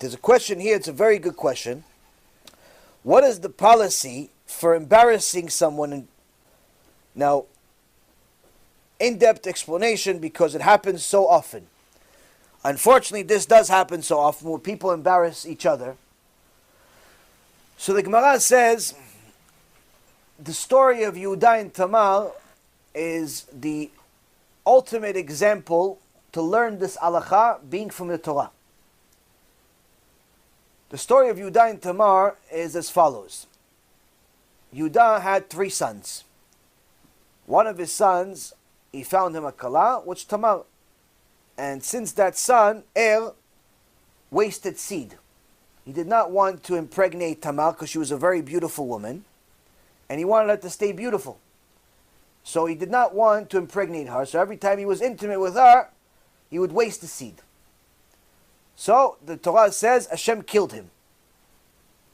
There's a question here, it's a very good question. What is the policy for embarrassing someone? Now, in-depth explanation, because it happens so often. Unfortunately, this does happen so often where people embarrass each other. So the Gemara says, the story of Yehuda and Tamar is the ultimate example to learn this halacha being from the Torah. The story of Yehuda and Tamar is as follows. Yehuda had 3 sons. One of his sons, he found him a kala, which Tamar. And since that son, wasted seed. He did not want to impregnate Tamar because she was a very beautiful woman. And he wanted her to stay beautiful. So he did not want to impregnate her. So every time he was intimate with her, he would waste the seed. So the Torah says Hashem killed him.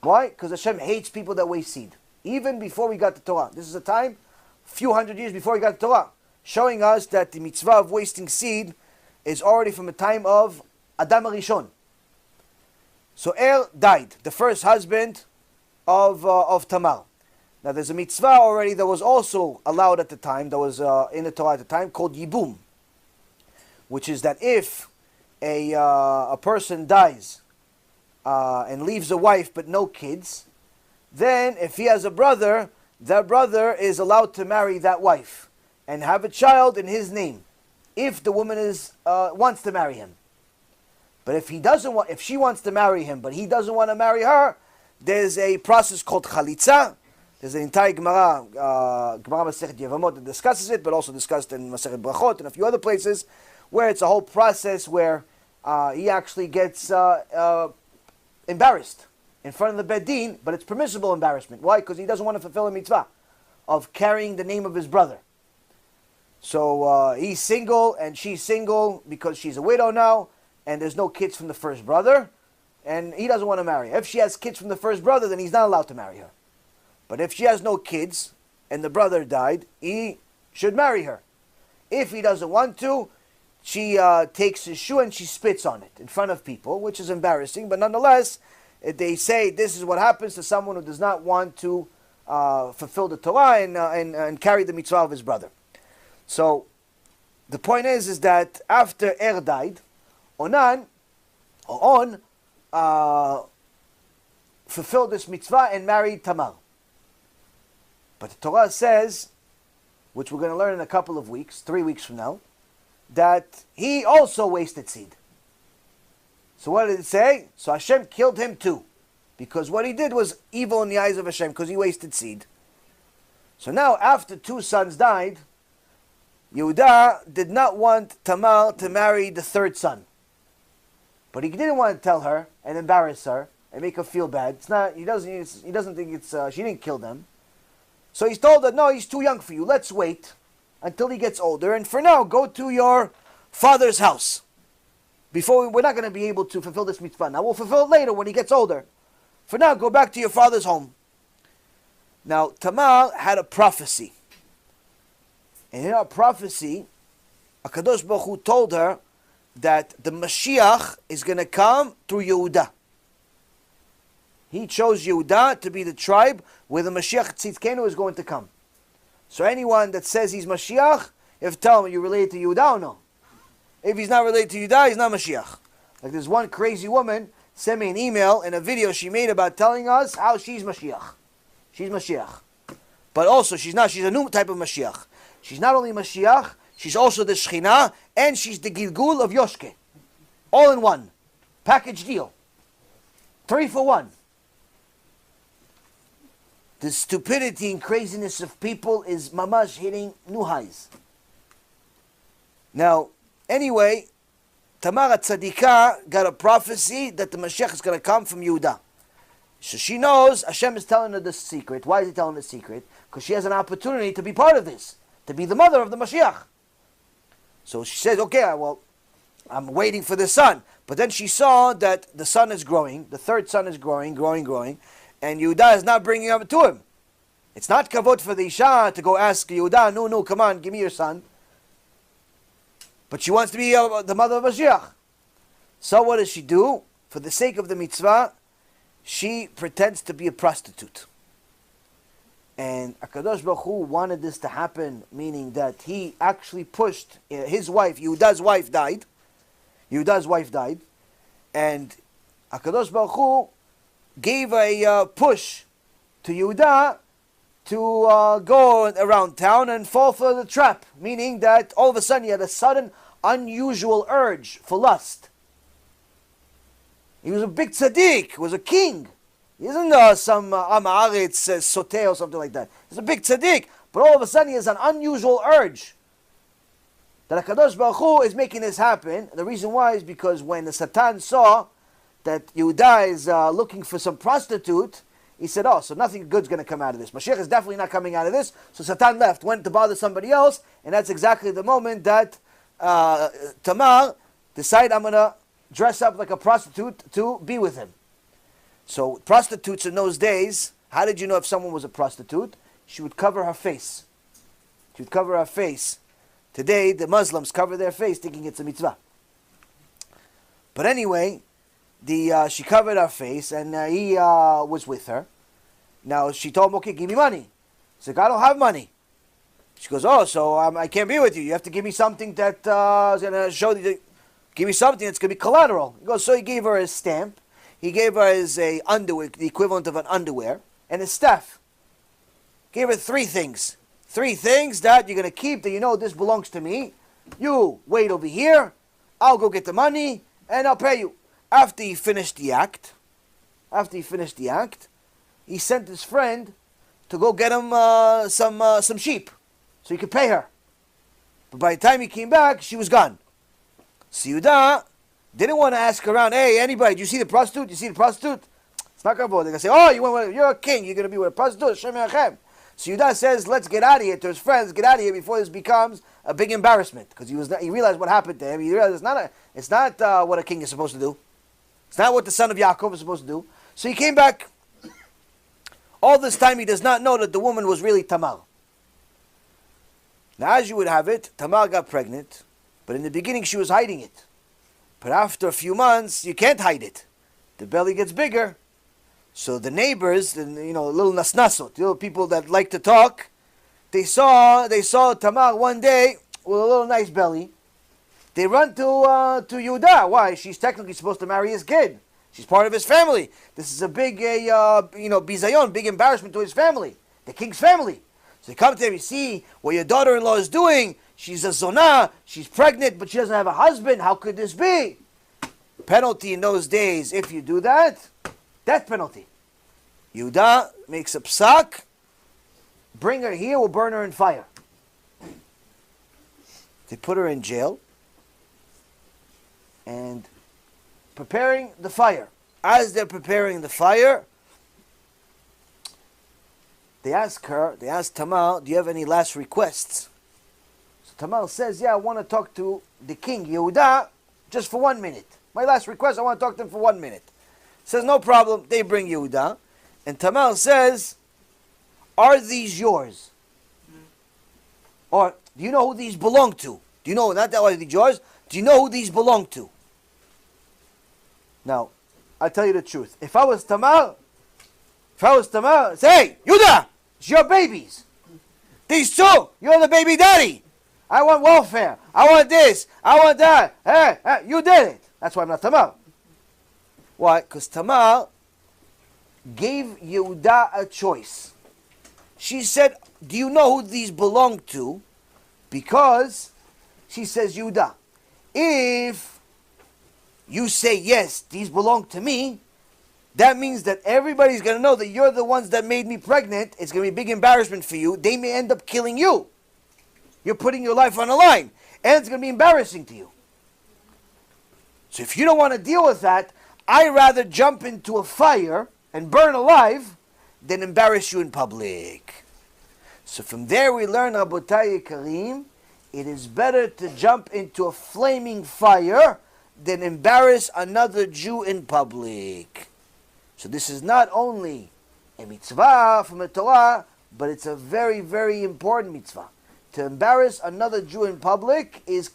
Why? Because Hashem hates people that waste seed. Even before we got the Torah. This is a time, few hundred years before we got the Torah. Showing us that the mitzvah of wasting seed is already from the time of Adam HaRishon. So died, the first husband of Tamar. Now there's a mitzvah already that was also allowed at the time, that was in the Torah at the time, called Yibum. Which is that if a person dies and leaves a wife but no kids, then if he has a brother, that brother is allowed to marry that wife and have a child in his name, if the woman wants to marry him. But if he doesn't want, if she wants to marry him, but he doesn't want to marry her, there's a process called chalitza. There's an entire Gemara Masechet Yevamot that discusses it, but also discussed in Masechet Brachot and a few other places, where it's a whole process where he actually gets embarrassed in front of the Bedin, but it's permissible embarrassment. Why? Because he doesn't want to fulfill a mitzvah of carrying the name of his brother. So he's single and she's single because she's a widow now, and there's no kids from the first brother, and he doesn't want to marry her. If she has kids from the first brother, then he's not allowed to marry her. But if she has no kids and the brother died, he should marry her. If he doesn't want to, she takes his shoe and she spits on it in front of people, which is embarrassing. But nonetheless, they say this is what happens to someone who does not want to fulfill the Torah and carry the mitzvah of his brother. So the point is that after died, On fulfilled this mitzvah and married Tamar. But the Torah says, which we're going to learn in a couple of weeks, 3 weeks from now, that he also wasted seed. So what did it say? So Hashem killed him too. Because what he did was evil in the eyes of Hashem, because he wasted seed. So now, after 2 sons died, Yehuda did not want Tamar to marry the 3rd son. But he didn't want to tell her and embarrass her and make her feel bad. It's not. He doesn't think it's. She didn't kill them. So he's told her, no, he's too young for you. Let's wait until he gets older. And for now, go to your father's house. We're not going to be able to fulfill this mitzvah. Now we'll fulfill it later when he gets older. For now, go back to your father's home. Now Tamar had a prophecy. And in our prophecy, HaKadosh Baruch Hu told her that the Mashiach is going to come through Yehuda. He chose Yehuda to be the tribe where the Mashiach Tzidkenu is going to come. So anyone that says he's Mashiach, you have to tell him, are you related to Yehuda or no? If he's not related to Yehuda, he's not Mashiach. Like there's one crazy woman sent me an email and a video she made about telling us how she's Mashiach. She's Mashiach. But also, she's a new type of Mashiach. She's not only Mashiach, she's also the Shekhinah, and she's the Gilgul of Yoshke. All in one. Package deal. 3 for 1. The stupidity and craziness of people is mamash hitting new highs. Now, anyway, Tamar Tzadikah got a prophecy that the Mashiach is going to come from Yehuda. So she knows Hashem is telling her the secret. Why is he telling her the secret? Because she has an opportunity to be part of this, to be the mother of the Mashiach. So she says, okay, well, I'm waiting for the son. But then she saw that the son is growing, the 3rd son is growing, and Yehuda is not bringing up to him. It's not kavod for the Isha to go ask Yehuda, no, come on, give me your son. But she wants to be the mother of Mashiach. So what does she do? for the sake of the mitzvah, she pretends to be a prostitute. And HaKadosh Baruch Hu wanted this to happen, meaning that he actually pushed his wife, Yehuda's wife died. Yehuda's wife died. And HaKadosh Baruch Hu gave a push to Yehuda to go around town and fall for the trap. Meaning that all of a sudden he had a sudden, unusual urge for lust. He was a big tzaddik, he was a king. He isn't some Amaretz Soteh or something like that. He's a big tzaddik. But all of a sudden he has an unusual urge that HaKadosh Baruch Hu is making this happen. The reason why is because when the Satan saw that Yehuda is looking for some prostitute, he said, oh, so nothing good's going to come out of this. Mashiach is definitely not coming out of this. So Satan left, went to bother somebody else, and that's exactly the moment that Tamar decided, I'm going to dress up like a prostitute to be with him. So prostitutes in those days, how did you know if someone was a prostitute? She would cover her face. She would cover her face. Today, the Muslims cover their face thinking it's a mitzvah. But anyway, she covered her face, and he was with her. Now, she told him, okay, give me money. He said, I don't have money. She goes, oh, so I can't be with you. You have to give me something that is going to show you. Give me something that's going to be collateral. He goes, so he gave her his stamp. He gave her his underwear, the equivalent of an underwear, and his staff. Gave her 3 things. 3 things that you're going to keep, that you know this belongs to me. You wait over here. I'll go get the money, and I'll pay you. After he finished the act, he sent his friend to go get him some sheep, so he could pay her. But by the time he came back, she was gone. So Yehuda didn't want to ask around, hey, anybody, do you see the prostitute? It's not going to bother. They're going to say, oh, you're a king, you're going to be with a prostitute. Hashem Yachem. So Yehuda says, let's get out of here, to his friends, get out of here before this becomes a big embarrassment. Because he realized what happened to him. He realized it's not what a king is supposed to do. It's not what the son of Yaakov is supposed to do. So he came back. All this time he does not know that the woman was really Tamar. Now as you would have it, Tamar got pregnant, but in the beginning she was hiding it. But after a few months, you can't hide it. The belly gets bigger. So the neighbors, little nasnasot, little people that like to talk, they saw Tamar one day with a little nice belly. They run to Yehuda. Why? She's technically supposed to marry his kid. She's part of his family. This is a big, bizayon, big embarrassment to his family, the king's family. So they come to him, you see what your daughter-in-law is doing. She's a zonah, she's pregnant, but she doesn't have a husband. How could this be? Penalty in those days, if you do that, death penalty. Yehuda makes a psak, bring her here, we'll burn her in fire. They put her in jail, and preparing the fire. As they're preparing the fire, they ask Tamar, do you have any last requests? So Tamar says, yeah, I want to talk to the king, Yehuda, just for 1 minute. My last request, I want to talk to him for 1 minute. Says, no problem. They bring Yehuda. And Tamar says, are these yours? Or, do you know who these belong to? Do you know, not that are these yours? Do you know who these belong to? Now, I'll tell you the truth. If I was Tamar, I'd say, hey, Yehuda, it's your babies. These 2, you're the baby daddy. I want welfare. I want this. I want that. Hey, you did it. That's why I'm not Tamar. Why? Because Tamar gave Yehuda a choice. She said, do you know who these belong to? Because she says, Yehuda, if you say, yes, these belong to me, that means that everybody's going to know that you're the ones that made me pregnant. It's going to be a big embarrassment for you. They may end up killing you. You're putting your life on the line. And it's going to be embarrassing to you. So if you don't want to deal with that, I'd rather jump into a fire and burn alive than embarrass you in public. So from there we learn, Rabotai Karim, it is better to jump into a flaming fire than embarrass another Jew in public. So this is not only a mitzvah from the Torah, but it's a very, very important mitzvah. To embarrass another Jew in public is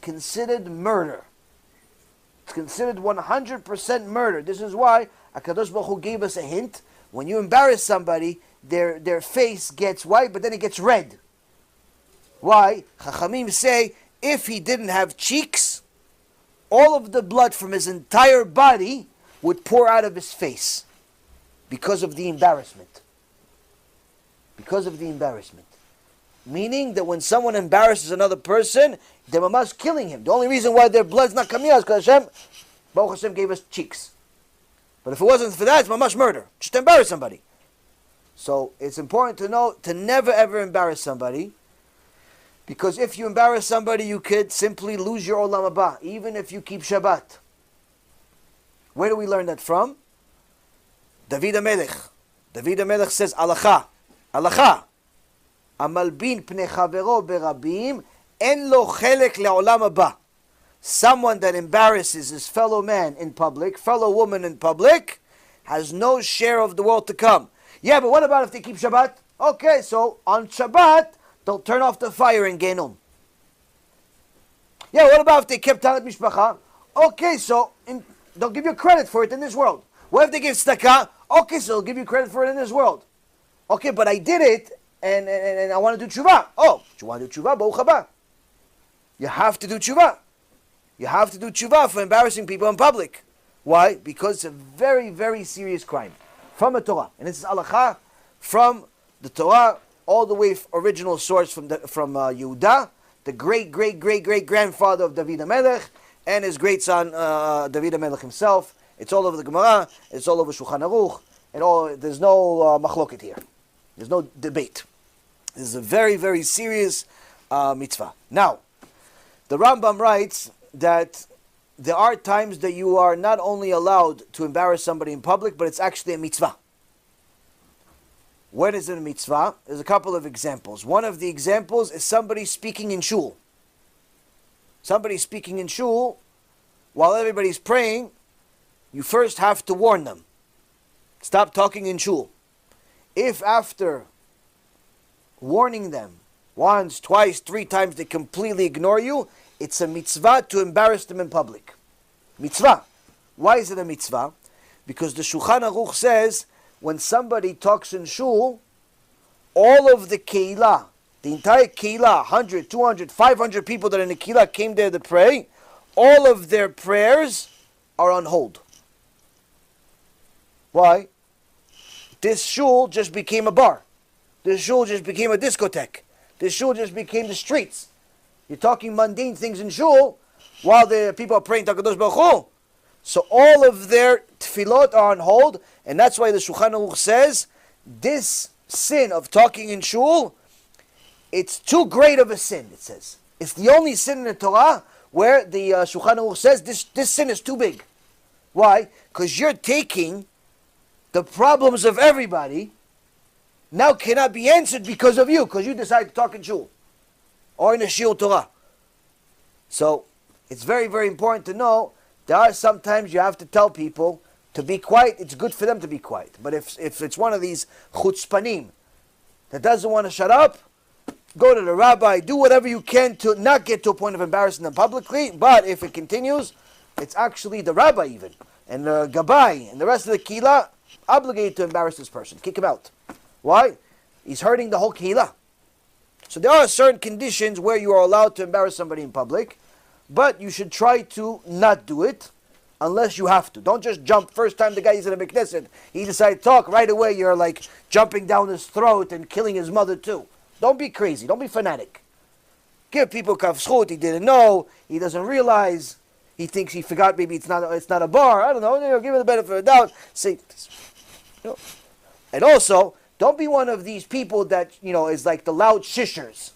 considered murder. It's considered 100% murder. This is why HaKadosh Baruch Hu gave us a hint. When you embarrass somebody, their face gets white, but then it gets red. Why? Chachamim say, if he didn't have cheeks, all of the blood from his entire body would pour out of his face because of the embarrassment. Because of the embarrassment. Meaning that when someone embarrasses another person, they're mamash killing him. The only reason why their blood's not coming out is because Hashem, Baruch Hashem gave us cheeks. But if it wasn't for that, it's mamash murder. Just to embarrass somebody. So it's important to know to never ever embarrass somebody. Because if you embarrass somebody, you could simply lose your olam haba, even if you keep Shabbat. Where do we learn that from? David HaMelech. David HaMelech says, Alacha. Alacha. Amalbin pnei chavero berabim, en lo chelek le'olam haba. Someone that embarrasses his fellow man in public, fellow woman in public, has no share of the world to come. Yeah, but what about if they keep Shabbat? Okay, so on Shabbat, they'll turn off the fire in Genom. Yeah, what about if they kept Talat Mishpacha? Okay, so they'll give you credit for it in this world. What if they give tzedakah? Okay, so they'll give you credit for it in this world. Okay, but I did it, and I want to do tshuva. Oh, you want to do tshuva? Baruch haba. You have to do tshuva. You have to do tshuva for embarrassing people in public. Why? Because it's a very, very serious crime. From a Torah. And this is halacha from the Torah, all the way original source from Yehuda, the great-great-great-great-grandfather of David HaMelech, and his great son, David HaMelech himself. It's all over the Gemara, it's all over Shulchan Aruch, and there's no machloket here. There's no debate. This is a very, very serious mitzvah. Now, the Rambam writes that there are times that you are not only allowed to embarrass somebody in public, but it's actually a mitzvah. When is it a mitzvah? There's a couple of examples. One of the examples is somebody speaking in shul. Somebody speaking in shul, while everybody's praying, you first have to warn them. Stop talking in shul. If after warning them once, twice, 3 times, they completely ignore you, it's a mitzvah to embarrass them in public. Mitzvah. Why is it a mitzvah? Because the Shulchan Aruch says, when somebody talks in shul, all of the keilah, the entire keilah, 100, 200, 500 people that are in the keilah came there to pray, all of their prayers are on hold. Why? This shul just became a bar. This shul just became a discotheque. This shul just became the streets. You're talking mundane things in shul while the people are praying to HaKadosh Baruch Hu. So all of their tefillot are on hold, and that's why the Shulchan Aruch says this sin of talking in shul, it's too great of a sin, it says. It's the only sin in the Torah where the Shulchan Aruch says this sin is too big. Why? Because you're taking the problems of everybody now cannot be answered because of you, because you decide to talk in shul or in a shiur Torah. So it's very, very important to know there are sometimes you have to tell people to be quiet. It's good for them to be quiet. But if it's one of these chutzpanim that doesn't want to shut up, go to the rabbi, do whatever you can to not get to a point of embarrassing them publicly. But if it continues, it's actually the rabbi even, and the gabai, and the rest of the keilah obligated to embarrass this person. Kick him out. Why? He's hurting the whole keilah. So there are certain conditions where you are allowed to embarrass somebody in public, but you should try to not do it unless you have to. Don't just jump. First time the guy is in a Knesset, he decided to talk, right away you're like jumping down his throat and killing his mother too. Don't be crazy. Don't be fanatic. Give people kaf zchut. He didn't know. He doesn't realize. He thinks he forgot. Maybe it's not a bar. I don't know. Give him the benefit of the doubt. Say, and also, don't be one of these people that is like the loud shishers,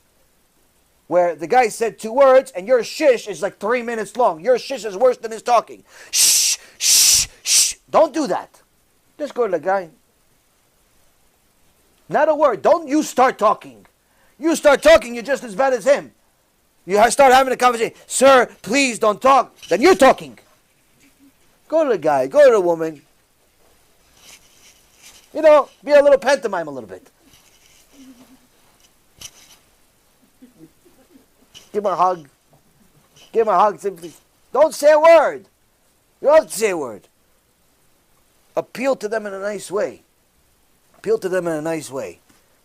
where the guy said 2 words and your shish is like 3 minutes long. Your shish is worse than his talking. Shh, shh, shh. Don't do that. Just go to the guy. Not a word. Don't you start talking. You start talking, you're just as bad as him. You start having a conversation. Sir, please don't talk. Then you're talking. Go to the guy. Go to the woman. Be a little pantomime a little bit. Give him a hug. Give him a hug simply. Don't say a word. You don't have to say a word. Appeal to them in a nice way. Appeal to them in a nice way.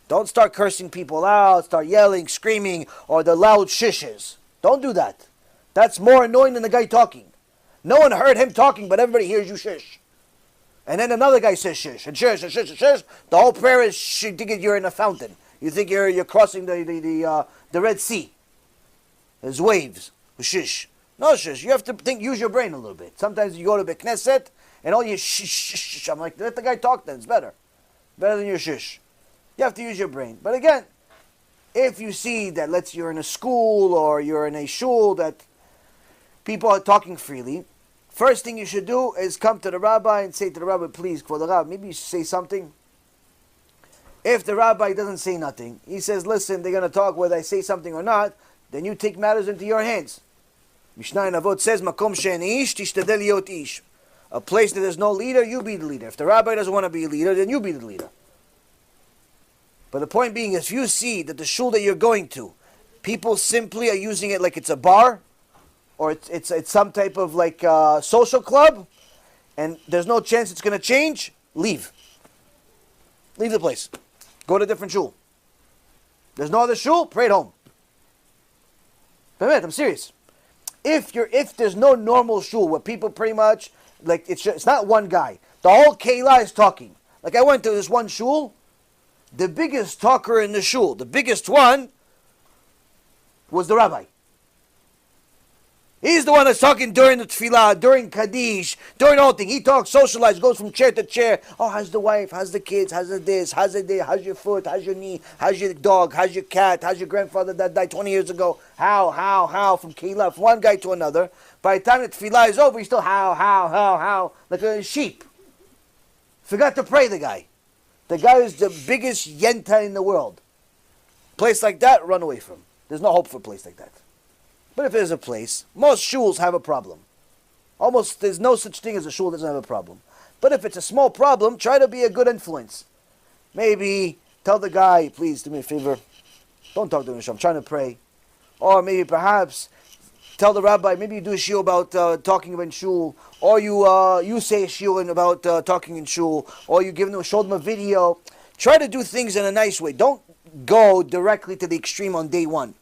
Don't start cursing people out, start yelling, screaming, or the loud shishes. Don't do that. That's more annoying than the guy talking. No one heard him talking, but everybody hears you shish. And then another guy says shish, and shish, and shish, and shish. The whole prayer is you think you're in a fountain. You think you're crossing the Red Sea. There's waves. Shish. No shish. You have to use your brain a little bit. Sometimes you go to the Knesset, and all you shish. I'm like, let the guy talk then. It's better. Better than your shish. You have to use your brain. But again, if you see that, let's say you're in a school or you're in a shul that people are talking freely, first thing you should do is come to the rabbi and say to the rabbi, please, for the rabbi, maybe you should say something. If the rabbi doesn't say nothing, he says, listen, they're going to talk whether I say something or not, then you take matters into your hands. Mishnah in Avot says, Makom she'en ish, tishtadel liot ish. A place that there's no leader, you be the leader. If the rabbi doesn't want to be a leader, then you be the leader. But the point being, if you see that the shul that you're going to, people simply are using it like it's a bar, or it's some type of like social club, and there's no chance it's going to change, leave. Leave the place. Go to a different shul. There's no other shul, pray at home. I'm serious. If there's no normal shul where people pretty much, like it's not one guy. The whole keilah is talking. Like I went to this one shul, the biggest talker in the shul, the biggest one, was the rabbi. He's the one that's talking during the tefillah, during Kaddish, during all thing. He talks, socializes, goes from chair to chair. Oh, how's the wife? How's the kids? How's the this? How's the day? How's your foot? How's your knee? How's your dog? How's your cat? How's your grandfather that died 20 years ago? How? From keilah, from one guy to another. By the time the tefillah is over, he's still how, like a sheep. Forgot to pray, the guy. The guy is the biggest yenta in the world. Place like that, run away from. There's no hope for a place like that. But if there's a place, most shuls have a problem. Almost, there's no such thing as a shul that doesn't have a problem. But if it's a small problem, try to be a good influence. Maybe tell the guy, please do me a favor, don't talk to me, I'm trying to pray. Or maybe perhaps tell the rabbi, maybe you do a shiur about talking in shul, or you say a shiur about talking in shul, or you show them a video. Try to do things in a nice way. Don't go directly to the extreme on day one,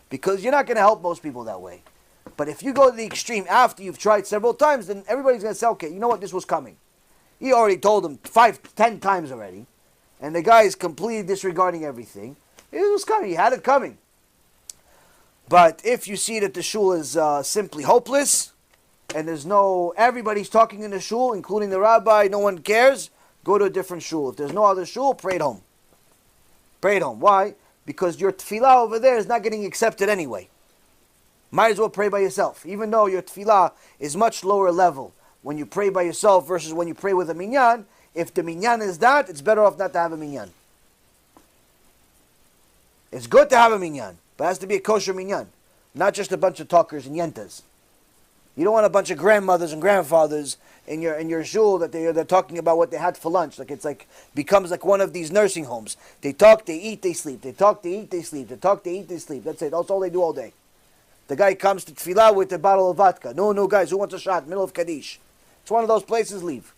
because you're not going to help most people that way. But if you go to the extreme after you've tried several times, then everybody's going to say, okay, you know what, this was coming. He already told them 5-10 times already, and the guy is completely disregarding everything. It was coming. He had it coming. But if you see that the shul is simply hopeless, and everybody's talking in the shul, including the rabbi, no one cares, go to a different shul. If there's no other shul, pray at home. Pray at home. Why? Because your tefillah over there is not getting accepted anyway. Might as well pray by yourself. Even though your tefillah is much lower level when you pray by yourself versus when you pray with a minyan, if the minyan is that, it's better off not to have a minyan. It's good to have a minyan, but it has to be a kosher minyan. Not just a bunch of talkers and yentas. You don't want a bunch of grandmothers and grandfathers in your shul that they're talking about what they had for lunch. Like it's like becomes like one of these nursing homes. They talk, they eat, they sleep. They talk, they eat, they sleep. They talk, they eat, they sleep. That's it. That's all they do all day. The guy comes to tefillah with a bottle of vodka. No, guys, who wants a shot? Middle of Kaddish. It's one of those places, leave.